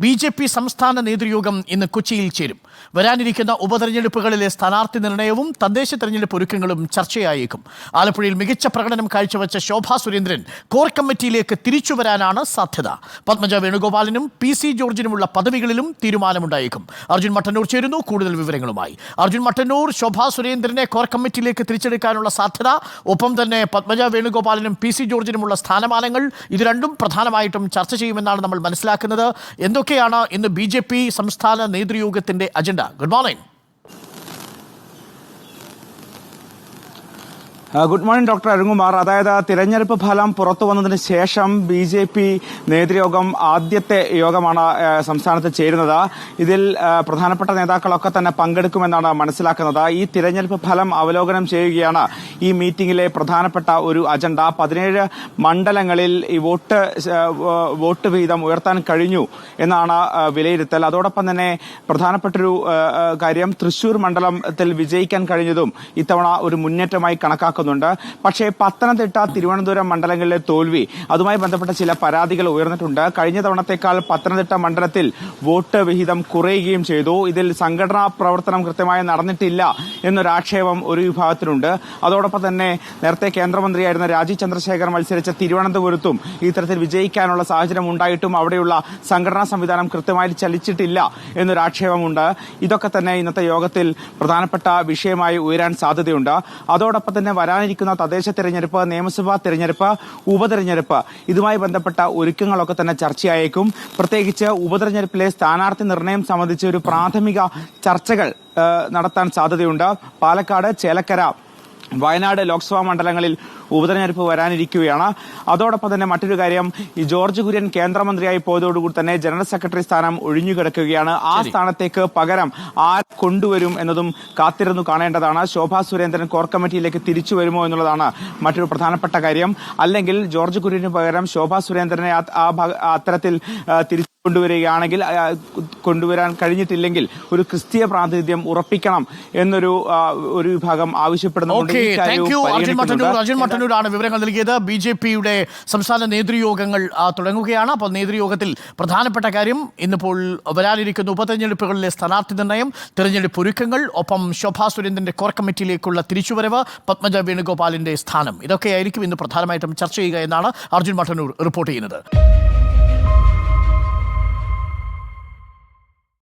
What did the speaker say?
BJP സംസ്ഥാന നേതൃയോഗം ഇന്ന് കൊച്ചിയിൽ ചേരും. വരാനിരിക്കുന്ന ഉപതെരഞ്ഞെടുപ്പുകളിലെ സ്ഥാനാർത്ഥി നിർണയവും തദ്ദേശ തെരഞ്ഞെടുപ്പ് ഒരുക്കങ്ങളും ചർച്ചയായേക്കും. ആലപ്പുഴയിൽ മികച്ച പ്രകടനം കാഴ്ചവെച്ച ശോഭാ സുരേന്ദ്രൻ കോർ കമ്മിറ്റിയിലേക്ക് തിരിച്ചുവരാനാണ് സാധ്യത. പത്മജ വേണുഗോപാലിനും PC ജോർജിനുമുള്ള പദവികളിലും തീരുമാനമുണ്ടായേക്കും. അർജുൻ മട്ടന്നൂർ ചേരുന്നു കൂടുതൽ വിവരങ്ങളുമായി. അർജുൻ മട്ടന്നൂർ, ശോഭാ സുരേന്ദ്രനെ കോർ കമ്മിറ്റിയിലേക്ക് തിരിച്ചെടുക്കാനുള്ള സാധ്യത, ഒപ്പം തന്നെ പത്മജ വേണുഗോപാലിനും PC ജോർജിനുമുള്ള സ്ഥാനമാനങ്ങൾ, ഇത് രണ്ടും പ്രധാനമായിട്ടും ചർച്ച ചെയ്യുമെന്നാണ് നമ്മൾ മനസ്സിലാക്കുന്നത്. എന്തൊക്കെയാണ് ഇന്ന് BJP സംസ്ഥാന നേതൃയോഗത്തിന്റെ അജണ്ട? Good morning. Good morning doctor Arunkumar. അതായത് തിരഞ്ഞെടുപ്പ് ഫലം പുറത്തു വന്നതിന് ശേഷം BJP നേതൃയോഗം ആദ്യത്തെ യോഗമാണ് സംസ്ഥാനത്ത് ചേരുന്നത്. ഇതിൽ പ്രധാനപ്പെട്ട നേതാക്കളൊക്കെ തന്നെ പങ്കെടുക്കുമെന്നാണ് മനസ്സിലാക്കുന്നത്. ഈ തിരഞ്ഞെടുപ്പ് ഫലം അവലോകനം ചെയ്യുകയാണ് ഈ മീറ്റിംഗിലെ പ്രധാനപ്പെട്ട ഒരു അജണ്ട. 17 മണ്ഡലങ്ങളിൽ ഈ വോട്ട് വീതം ഉയർത്താൻ കഴിഞ്ഞു എന്നാണ് വിലയിരുത്തൽ. അതോടൊപ്പം തന്നെ പ്രധാനപ്പെട്ടൊരു കാര്യം, തൃശൂർ മണ്ഡലത്തിൽ വിജയിക്കാൻ കഴിഞ്ഞതും ഇത്തവണ ഒരു മുന്നേറ്റമായി കണക്കാക്കുന്നു. പക്ഷേ പത്തനംതിട്ട, തിരുവനന്തപുരം മണ്ഡലങ്ങളിലെ തോൽവി, അതുമായി ബന്ധപ്പെട്ട ചില പരാതികൾ ഉയർന്നിട്ടുണ്ട്. കഴിഞ്ഞ തവണത്തേക്കാൾ പത്തനംതിട്ട മണ്ഡലത്തിൽ വോട്ട് വിഹിതം കുറയുകയും ചെയ്തു. ഇതിൽ സംഘടനാ പ്രവർത്തനം കൃത്യമായി നടന്നിട്ടില്ല എന്നൊരാക്ഷേപം ഒരു വിഭാഗത്തിനുണ്ട്. അതോടൊപ്പം തന്നെ നേരത്തെ കേന്ദ്രമന്ത്രിയായിരുന്ന രാജീവ് ചന്ദ്രശേഖർ മത്സരിച്ച തിരുവനന്തപുരത്തും ഇത്തരത്തിൽ വിജയിക്കാനുള്ള സാഹചര്യം ഉണ്ടായിട്ടും അവിടെയുള്ള സംഘടനാ സംവിധാനം കൃത്യമായി ചലിച്ചിട്ടില്ല എന്നൊരാക്ഷേപമുണ്ട്. ഇതൊക്കെ തന്നെ ഇന്നത്തെ യോഗത്തിൽ പ്രധാനപ്പെട്ട വിഷയമായി ഉയരാൻ സാധ്യതയുണ്ട്. അതോടൊപ്പം തന്നെ വരാനിരിക്കുന്ന തദ്ദേശ തെരഞ്ഞെടുപ്പ്, നിയമസഭാ തെരഞ്ഞെടുപ്പ്, ഉപതെരഞ്ഞെടുപ്പ്, ഇതുമായി ബന്ധപ്പെട്ട ഒരുക്കങ്ങളൊക്കെ തന്നെ ചർച്ചയായേക്കും. പ്രത്യേകിച്ച് ഉപതെരഞ്ഞെടുപ്പിലെ സ്ഥാനാർത്ഥി നിർണയം സംബന്ധിച്ച് ഒരു പ്രാഥമിക ചർച്ചകൾ നടത്താൻ സാധ്യതയുണ്ട്. പാലക്കാട്, ചേലക്കര, വയനാട് ലോക്സഭാ മണ്ഡലങ്ങളിൽ ഉപതെരഞ്ഞെടുപ്പ് വരാനിരിക്കുകയാണ്. അതോടൊപ്പം തന്നെ മറ്റൊരു കാര്യം, ഈ ജോർജ് കുര്യൻ കേന്ദ്രമന്ത്രിയായി പോയതോടുകൂടി തന്നെ ജനറൽ സെക്രട്ടറി സ്ഥാനം ഒഴിഞ്ഞുകിടക്കുകയാണ്. ആ സ്ഥാനത്തേക്ക് പകരം ആര് കൊണ്ടുവരും എന്നതും കാത്തിരുന്നു കാണേണ്ടതാണ്. ശോഭാ സുരേന്ദ്രൻ കോർ കമ്മിറ്റിയിലേക്ക് തിരിച്ചു വരുമോ എന്നുള്ളതാണ് മറ്റൊരു പ്രധാനപ്പെട്ട കാര്യം. അല്ലെങ്കിൽ ജോർജ് കുര്യന് പകരം ശോഭാ സുരേന്ദ്രനെ അത്തരത്തിൽ തിരിച്ചു കൊണ്ടുവരികയാണെങ്കിൽ, കൊണ്ടുവരാൻ കഴിഞ്ഞിട്ടില്ലെങ്കിൽ ഒരു ക്രിസ്തീയ പ്രാതിനിധ്യം ഉറപ്പിക്കണം എന്നൊരു വിഭാഗം ആവശ്യപ്പെടുന്നുണ്ട്. അർജുൻ മട്ടന്നൂരാണ് വിവരങ്ങൾ നൽകിയത്. BJPയുടെ സംസ്ഥാന നേതൃയോഗങ്ങൾ തുടങ്ങുകയാണ്. അപ്പോൾ നേതൃയോഗത്തിൽ പ്രധാനപ്പെട്ട കാര്യം ഇന്നിപ്പോൾ വരാനിരിക്കുന്ന ഉപതെരഞ്ഞെടുപ്പുകളിലെ സ്ഥാനാർത്ഥി നിർണയം, തെരഞ്ഞെടുപ്പ് ഒരുക്കങ്ങൾ, ഒപ്പം ശോഭാ സുരേന്ദ്രന്റെ കോർ കമ്മിറ്റിയിലേക്കുള്ള തിരിച്ചുവരവ്, പത്മജ വേണുഗോപാലിന്റെ സ്ഥാനം, ഇതൊക്കെയായിരിക്കും ഇന്ന് പ്രധാനമായിട്ടും ചർച്ച ചെയ്യുക എന്നാണ് അർജുൻ മട്ടന്നൂർ റിപ്പോർട്ട് ചെയ്യുന്നത്.